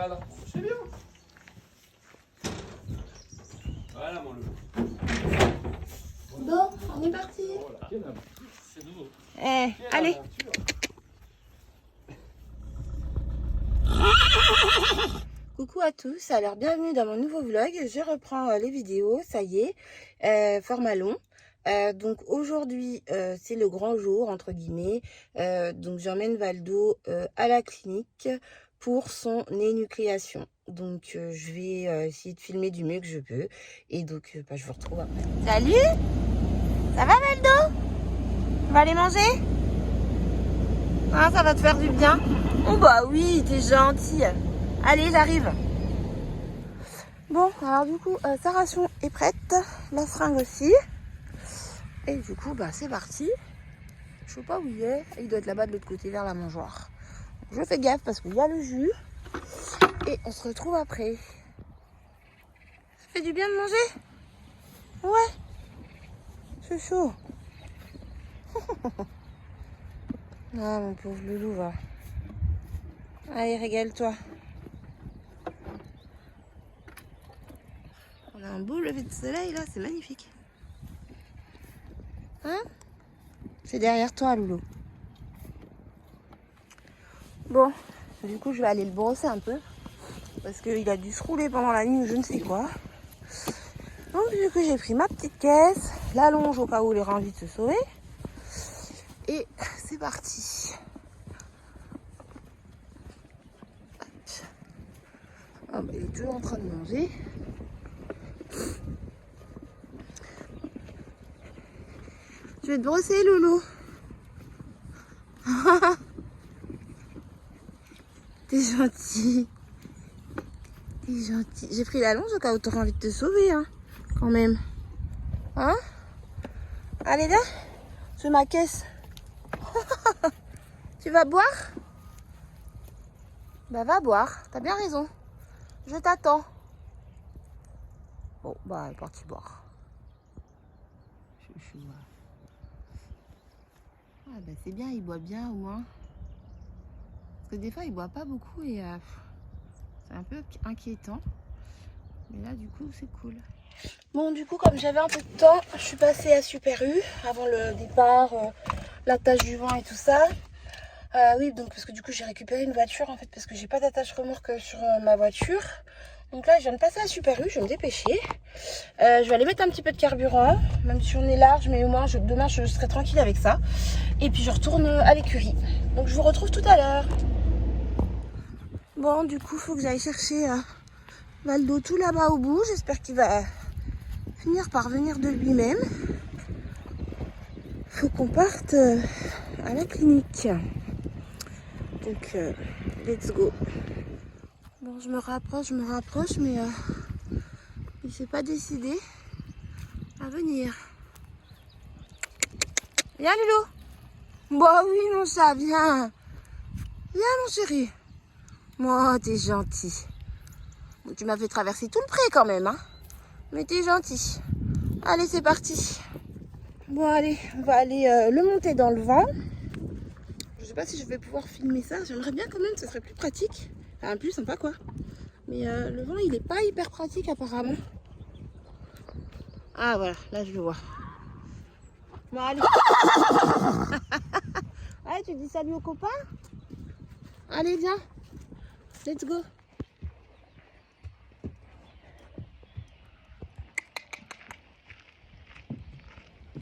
Voilà, c'est bien. Voilà mon loup. Bon, on est parti. Oh là, quelle aventure. C'est nouveau. Eh, Quelle allez. aventure. Coucou à tous, alors bienvenue dans mon nouveau vlog. Je reprends les vidéos, ça y est, format long. Donc aujourd'hui c'est le grand jour entre guillemets. Donc j'emmène Valdo à la clinique pour son énucléation. Donc je vais essayer de filmer du mieux que je peux. Et donc je vous retrouve après. Salut, ça va Valdo? On va aller manger? Ah, ça va te faire du bien? Oh bah oui, t'es gentil. Allez, j'arrive. Bon, alors du coup, sa ration est prête, la seringue aussi. Et du coup, bah c'est parti. Je sais pas où il est. Il doit être là-bas de l'autre côté, vers la mangeoire. Je fais gaffe parce qu'il y a le jus. Et on se retrouve après. Ça fait du bien de manger? Ouais. C'est chaud. Ah, mon pauvre loulou, va. Allez, régale-toi. On a un beau lever de soleil, là. C'est magnifique. Hein? C'est derrière toi, loulou. Bon, du coup, je vais aller le brosser un peu. Parce qu'il a dû se rouler pendant la nuit ou je ne sais quoi. Donc du coup, j'ai pris ma petite caisse, la longe au cas où il aurait envie de se sauver. Et c'est parti. Ah bah, il est toujours en train de manger. Je vais te brosser, loulou. T'es gentil. T'es gentil. J'ai pris la longe au cas où t'aurais envie de te sauver, hein. Quand même. Hein? Allez là. C'est ma caisse. Tu vas boire? Bah va boire. T'as bien raison. Je t'attends. Bon, bah elle est partie boire. Chouchou. Ah bah c'est bien, il boit bien au moins. Parce que des fois il boit pas beaucoup et c'est un peu inquiétant. Mais là du coup c'est cool. Bon du coup comme j'avais un peu de temps, je suis passée à Super U avant le départ, l'attache du vent et tout ça. Oui donc parce que du coup j'ai récupéré une voiture en fait parce que j'ai pas d'attache remorque sur ma voiture. Donc là je viens de passer à Super U, je vais me dépêcher. Je vais aller mettre un petit peu de carburant, même si on est large, mais au moins demain je serai tranquille avec ça. Et puis je retourne à l'écurie. Donc je vous retrouve tout à l'heure. Bon, du coup, il faut que j'aille chercher Valdo tout là-bas au bout. J'espère qu'il va finir par venir de lui-même. Il faut qu'on parte à la clinique. Donc, let's go. Bon, je me rapproche, mais il ne s'est pas décidé à venir. Viens, Loulou. Bah oui, mon chat, viens. Viens, mon chéri. Moi, t'es gentil. Bon, tu m'as fait traverser tout le pré quand même, hein. Mais t'es gentil. Allez, c'est parti. Bon, allez, on va aller le monter dans le vent. Je sais pas si je vais pouvoir filmer ça. J'aimerais bien quand même, ce serait plus pratique. Enfin, plus sympa, quoi. Mais le vent, il est pas hyper pratique, apparemment. Ah, voilà, là, je le vois. Bon, allez. Allez, tu dis salut aux copains? Allez, viens. Let's go.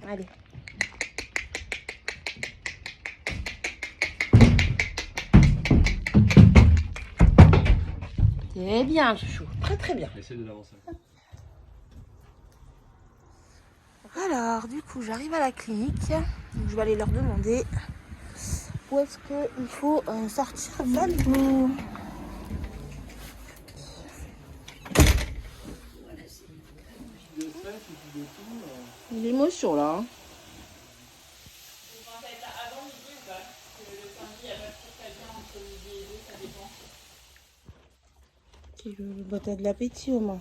Allez. C'est bien, chouchou. Très, très bien. Essaye de l'avancer. Alors, du coup, j'arrive à la clinique. Donc, je vais aller leur demander où est-ce qu'il faut sortir Valdo. L'émotion là. Hein. Bah, t'as de l'appétit au moins.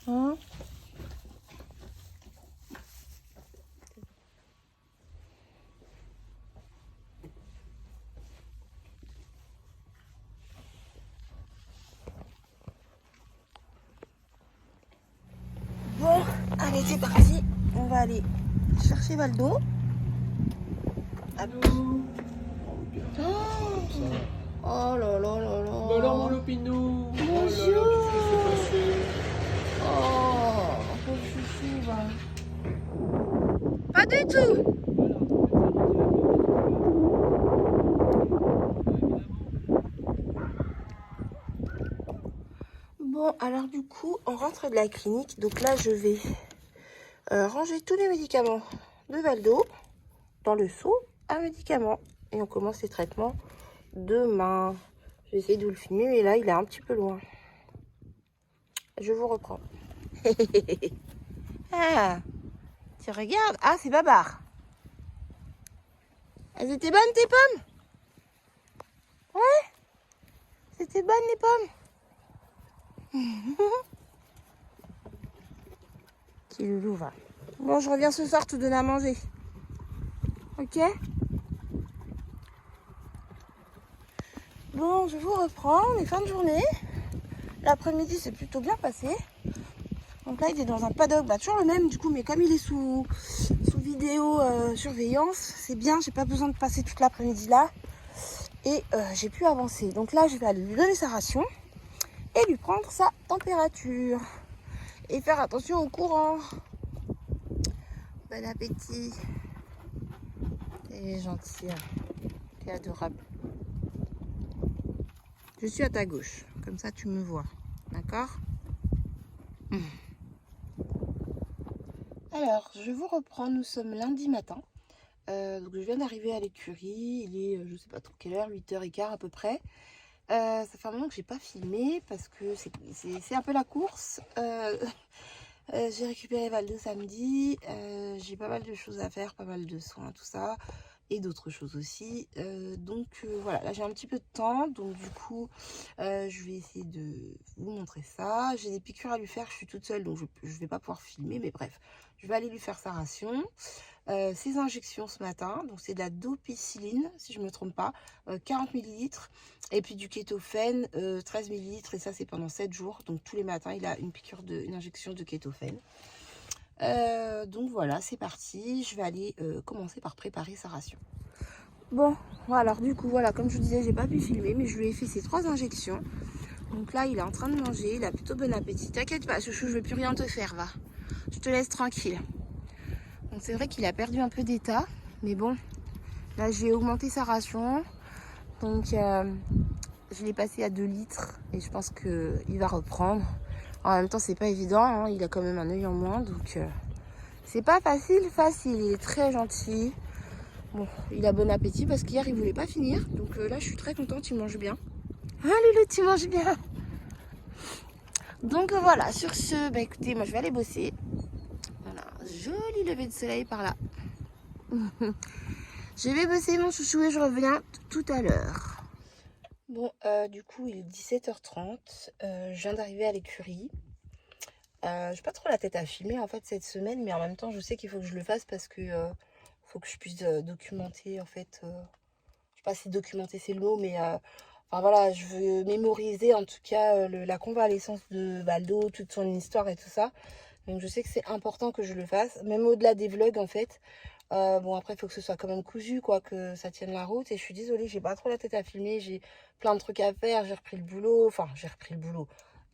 Hein? c'est parti. On va aller chercher Valdo. Hop. Oh là là là là. Bon alors mon lopinou. Oh là là, Bonjour. qu'est-ce qui s'est passé? Oh, pauvre chouchou, va. Pas du tout. Bon, alors du coup, on rentre de la clinique. Donc là, je vais ranger tous les médicaments de Valdo dans le seau à médicaments. Et on commence les traitements demain. Je vais essayer de vous le filmer, mais là, il est un petit peu loin. Je vous reprends. Ah, tu regardes. Ah, c'est Babar. Elles étaient bonnes, tes pommes? Ouais, c'était bonnes, les pommes. Petit loulou, va. Bon, je reviens ce soir te donner à manger. Ok? Bon, je vous reprends. On est fin de journée. L'après-midi, c'est plutôt bien passé. Donc là, il est dans un paddock, bah, toujours le même du coup, mais comme il est sous vidéo surveillance, c'est bien, j'ai pas besoin de passer toute l'après-midi là. Et j'ai pu avancer. Donc là, je vais aller lui donner sa ration et lui prendre sa température. Et faire attention au courant. Bon appétit. T'es gentil, hein. T'es adorable. Je suis à ta gauche, comme ça tu me vois. D'accord? Alors, je vous reprends, nous sommes lundi matin. Donc je viens d'arriver à l'écurie, il est, je sais pas trop quelle heure, 8h15 à peu près. Ça fait un moment que j'ai pas filmé parce que c'est un peu la course. J'ai récupéré Valdo samedi, j'ai pas mal de choses à faire, pas mal de soins, tout ça. Et d'autres choses aussi. Voilà, là j'ai un petit peu de temps. Donc du coup, je vais essayer de vous montrer ça. J'ai des piqûres à lui faire, je suis toute seule, donc je vais pas pouvoir filmer. Mais bref, je vais aller lui faire sa ration. Ses injections ce matin, donc c'est de la dopéciline, si je me trompe pas, 40 ml. Et puis du kétophène, 13 ml. Et ça c'est pendant 7 jours. Donc tous les matins, il a une injection de kétophène. Donc voilà, c'est parti. Je vais aller commencer par préparer sa ration. Bon, alors du coup, voilà, comme je vous disais, j'ai pas pu filmer, mais je lui ai fait ces 3 injections. Donc là, il est en train de manger, il a plutôt bon appétit. T'inquiète pas, chouchou, je vais plus rien te faire, va. Je te laisse tranquille. Donc c'est vrai qu'il a perdu un peu d'état, mais bon, là, je vais augmenter sa ration. Donc, je l'ai passé à 2 litres et je pense qu'il va reprendre. En même temps, c'est pas évident, hein, il a quand même un œil en moins, donc c'est pas facile. Il est très gentil. Bon, il a bon appétit parce qu'hier, il voulait pas finir. Donc là, je suis très contente, il mange bien. Ah, Loulou, tu manges bien. Donc voilà, sur ce, bah écoutez, moi, je vais aller bosser. Voilà, joli lever de soleil par là. Je vais bosser mon chouchou et je reviens tout à l'heure. Bon, du coup, il est 17h30. Je viens d'arriver à l'écurie. J'ai pas trop la tête à filmer en fait cette semaine, mais en même temps, je sais qu'il faut que je le fasse parce que faut que je puisse documenter en fait. Je sais pas si documenter c'est le mot, mais enfin voilà, je veux mémoriser en tout cas la convalescence de Valdo, toute son histoire et tout ça. Donc je sais que c'est important que je le fasse, même au-delà des vlogs en fait. Bon après il faut que ce soit quand même cousu, quoi, que ça tienne la route. Et je suis désolée, j'ai pas trop la tête à filmer, j'ai plein de trucs à faire, j'ai repris le boulot,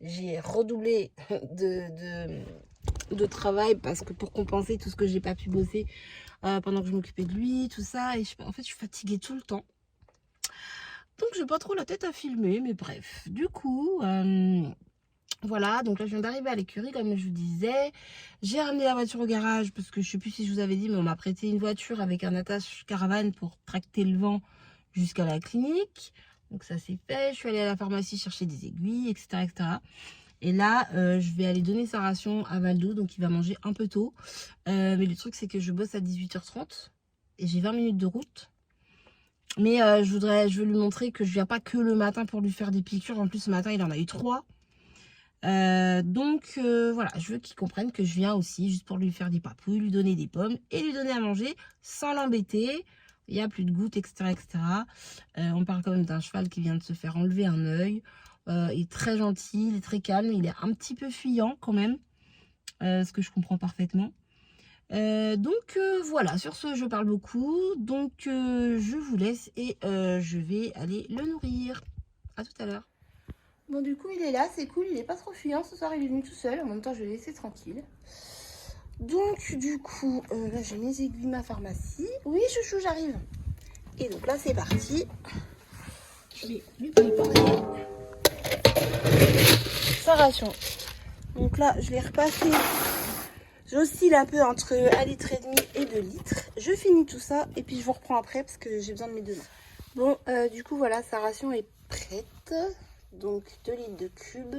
j'ai redoublé de travail parce que pour compenser tout ce que j'ai pas pu bosser pendant que je m'occupais de lui, tout ça. Et en fait je suis fatiguée tout le temps, donc j'ai pas trop la tête à filmer, mais bref, du coup voilà, donc là je viens d'arriver à l'écurie comme je vous disais. J'ai ramené la voiture au garage parce que je sais plus si je vous avais dit, mais on m'a prêté une voiture avec un attache caravane pour tracter le vent jusqu'à la clinique. Donc ça c'est fait. Je suis allée à la pharmacie chercher des aiguilles, etc. etc. Et là je vais aller donner sa ration à Valdo, donc il va manger un peu tôt. Mais le truc c'est que je bosse à 18h30 et j'ai 20 minutes de route. Mais je veux lui montrer que je viens pas que le matin pour lui faire des piqûres. En plus ce matin il en a eu 3. Voilà, je veux qu'il comprenne que je viens aussi juste pour lui faire des papouilles, lui donner des pommes et lui donner à manger sans l'embêter. Il n'y a plus de gouttes, etc. etc. On parle quand même d'un cheval qui vient de se faire enlever un œil. Il est très gentil, il est très calme, il est un petit peu fuyant quand même. ce que je comprends parfaitement. Donc voilà, sur ce je parle beaucoup, donc je vous laisse et je vais aller le nourrir. À tout à l'heure. Bon, du coup il est là, c'est cool, il est pas trop fuyant ce soir, il est venu tout seul, en même temps je vais le laisser tranquille. Donc du coup là j'ai mes aiguilles, ma pharmacie. Oui chouchou, j'arrive. Et donc là c'est parti, je vais lui préparer sa ration. Donc là je l'ai repassé. J'oscille un peu entre 1,5 litre et 2 litres. Je finis tout ça et puis je vous reprends après parce que j'ai besoin de mes deux mains. Bon, du coup, voilà, sa ration est prête. Donc, 2 litres de cubes,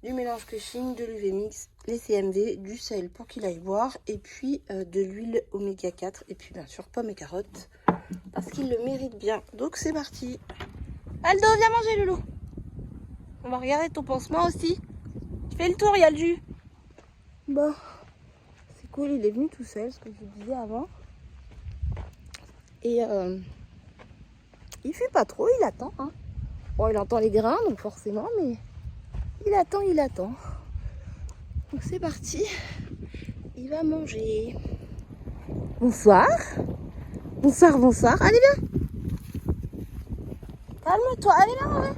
du mélange Cushing, de l'UV Mix, les CMV, du sel pour qu'il aille boire et puis de l'huile oméga 4 et puis bien sûr pommes et carottes parce qu'il le mérite bien. Donc, c'est parti. Aldo, viens manger, Loulou. On va regarder ton pansement aussi. Tu fais le tour, il y a le jus. Bon. Cool, il est venu tout seul, ce que je vous disais avant. Et il fuit pas trop, il attend. Hein. Bon, il entend les grains, donc forcément, mais il attend, il attend. Donc c'est parti. Il va manger. Bonsoir. Bonsoir, bonsoir. Allez, viens. Calme-toi. Allez, là, ouais.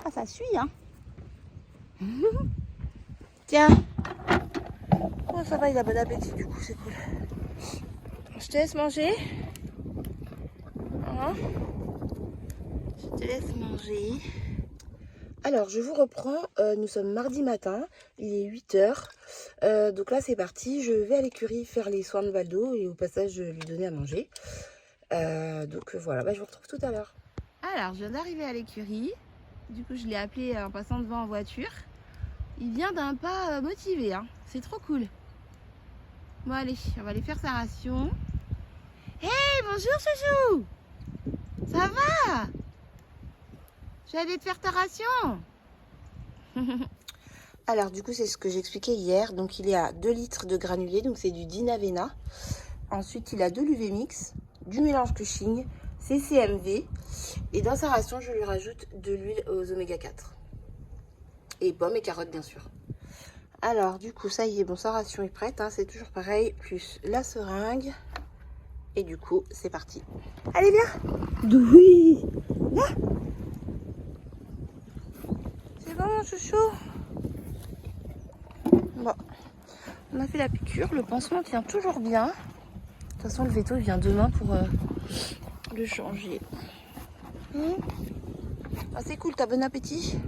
Ah, ça suit, hein. Tiens. Oh, ça va, il a bon appétit, du coup, c'est cool. Je te laisse manger. Hein, je te laisse manger. Alors, je vous reprends. Nous sommes mardi matin. Il est 8h. Donc là, c'est parti. Je vais à l'écurie faire les soins de Valdo et au passage, lui donner à manger. Donc voilà, bah, je vous retrouve tout à l'heure. Alors, je viens d'arriver à l'écurie. Du coup, je l'ai appelé en passant devant en voiture. Il vient d'un pas motivé, hein. C'est trop cool. Bon, allez, on va aller faire sa ration. Hey, bonjour, chouchou. Ça va? Je vais aller te faire ta ration. Alors, du coup, c'est ce que j'expliquais hier. Donc, il est à 2 litres de granulés, donc c'est du Dinavena. Ensuite, il a de l'UV Mix, du mélange Cushing, CMV. Et dans sa ration, je lui rajoute de l'huile aux oméga 4. Et pommes et carottes, bien sûr. Alors, du coup, ça y est, bon, sa ration est prête. Hein, c'est toujours pareil, plus la seringue. Et du coup, c'est parti. Allez, viens. Oui. Là. C'est bon, mon chouchou. Bon, on a fait la piqûre. Le pansement tient toujours bien. De toute façon, le veto vient demain pour le changer. Ah, c'est cool, t'as bon appétit.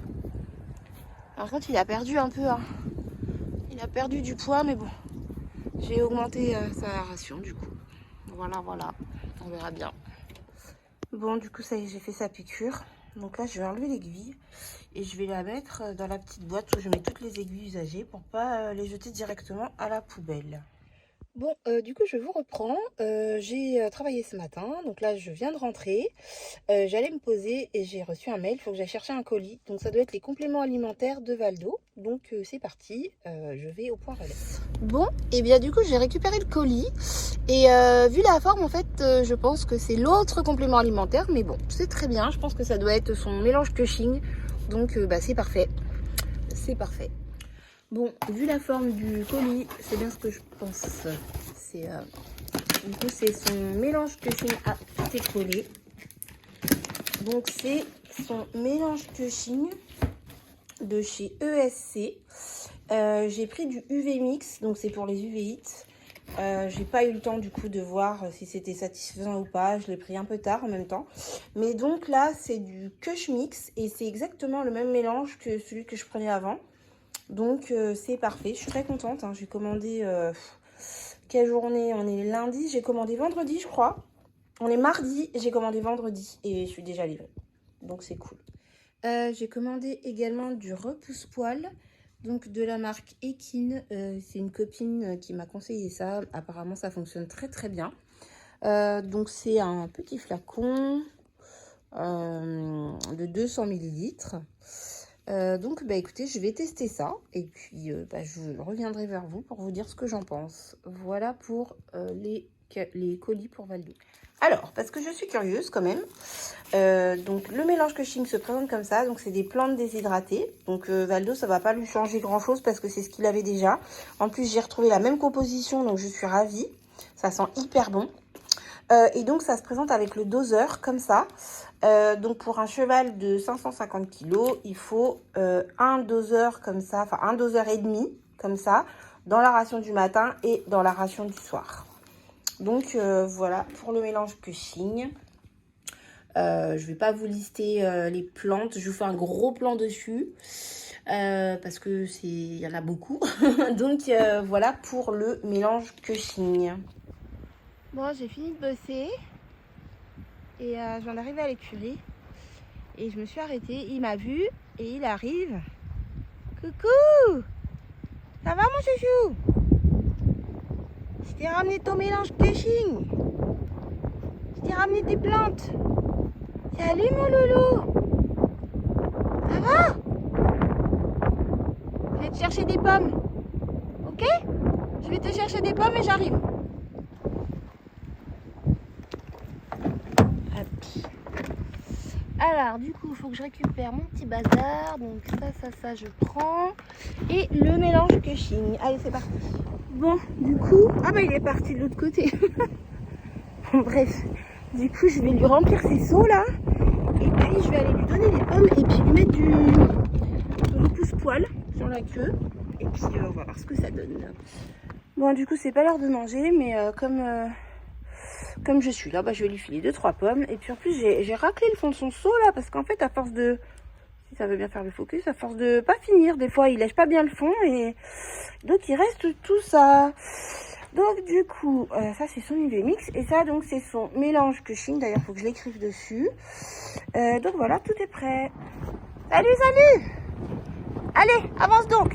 Par contre, il a perdu un peu. Hein. Il a perdu du poids, mais bon. J'ai augmenté sa ration, du coup. Voilà, voilà. On verra bien. Bon, du coup, ça y est, j'ai fait sa piqûre. Donc là, je vais enlever l'aiguille et je vais la mettre dans la petite boîte où je mets toutes les aiguilles usagées pour pas les jeter directement à la poubelle. Bon, du coup, je vous reprends. J'ai travaillé ce matin, donc là, je viens de rentrer. J'allais me poser et j'ai reçu un mail. Il faut que j'aille chercher un colis. Donc, ça doit être les compléments alimentaires de Valdo. Donc, c'est parti. Je vais au point relais. Bon, et bien du coup, j'ai récupéré le colis. Et vu la forme, en fait, je pense que c'est l'autre complément alimentaire. Mais bon, c'est très bien. Je pense que ça doit être son mélange Cushing. Donc, bah, c'est parfait. C'est parfait. Bon, vu la forme du colis, c'est bien ce que je pense. C'est du coup, c'est son mélange Cushing à collé. Donc, c'est son mélange Cushing de chez ESC. J'ai pris du UV Mix, donc c'est pour les uvéites. J'ai pas eu le temps du coup de voir si c'était satisfaisant ou pas. Je l'ai pris un peu tard en même temps. Mais donc là, c'est du Cush Mix et c'est exactement le même mélange que celui que je prenais avant. Donc c'est parfait, je suis très contente. Hein. J'ai commandé, quelle journée? On est lundi, j'ai commandé vendredi je crois. On est mardi, j'ai commandé vendredi et je suis déjà livrée. Donc c'est cool. J'ai commandé également du repousse-poil. Donc de la marque Ekin. C'est une copine qui m'a conseillé ça. Apparemment ça fonctionne très très bien. Donc c'est un petit flacon de 200 ml. Donc bah écoutez, je vais tester ça et puis bah, je reviendrai vers vous pour vous dire ce que j'en pense. Voilà pour les les colis pour Valdo. Alors, parce que je suis curieuse quand même, donc le mélange Keqing se présente comme ça. Donc c'est des plantes déshydratées. Donc Valdo, ça va pas lui changer grand chose parce que c'est ce qu'il avait déjà. En plus, j'ai retrouvé la même composition, donc je suis ravie. Ça sent hyper bon. Et donc ça se présente avec le doseur comme ça. Donc pour un cheval de 550 kg, il faut un doseur comme ça, enfin un doseur et demi comme ça, dans la ration du matin et dans la ration du soir. Donc voilà pour le mélange Keqing. Je vais pas vous lister les plantes, je vous fais un gros plan dessus parce que il y en a beaucoup. Donc voilà pour le mélange Keqing. Bon, j'ai fini de bosser et je viens d'arriver à l'écurie et je me suis arrêtée. Il m'a vu et il arrive. Coucou, ça va mon chouchou? Je t'ai ramené ton mélange Keqing. Je t'ai ramené des plantes. Salut mon loulou. Ça va? Je vais te chercher des pommes. Ok? Je vais te chercher des pommes et j'arrive. Alors du coup il faut que je récupère mon petit bazar. Donc ça je prends. Et le mélange Keqing. Allez c'est parti. Bon du coup, ah bah il est parti de l'autre côté. Bon, bref, du coup je vais lui remplir ses seaux là. Et puis je vais aller lui donner des pommes et puis lui mettre du repousse-poil sur la queue. Et puis on va voir ce que ça donne. Bon du coup c'est pas l'heure de manger, mais comme je suis là, bah, je vais lui filer 2-3 pommes. Et puis en plus j'ai raclé le fond de son seau là, parce qu'en fait à force de, si ça veut bien faire le focus, à force de pas finir, des fois il lèche pas bien le fond et donc il reste tout ça. Donc du coup ça c'est son IV mix et ça donc c'est son mélange Keqing. D'ailleurs faut que je l'écrive dessus. Donc voilà, tout est prêt. Salut. Allez, avance donc.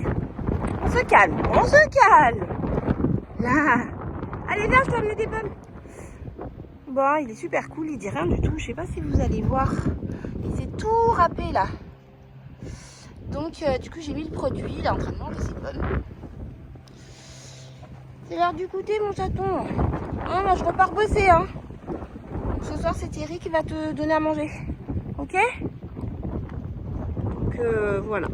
On se calme. Là. Allez viens, je t'ai amené des pommes. Bon, il est super cool, il dit rien du tout. Je sais pas si vous allez voir. Il s'est tout râpé là. Donc du coup j'ai mis le produit, il est en train de manger ses pommes. C'est l'heure du goûter mon chaton. Non, moi je repars bosser hein. Ce soir c'est Thierry qui va te donner à manger. Ok? Donc voilà.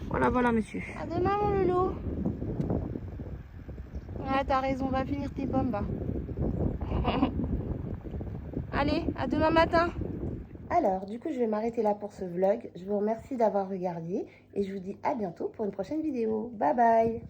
Voilà monsieur. À demain mon loulou. Ouais t'as raison, va finir tes pommes bah. Allez, à demain matin. Alors, du coup, je vais m'arrêter là pour ce vlog. Je vous remercie d'avoir regardé et je vous dis à bientôt pour une prochaine vidéo. Bye bye.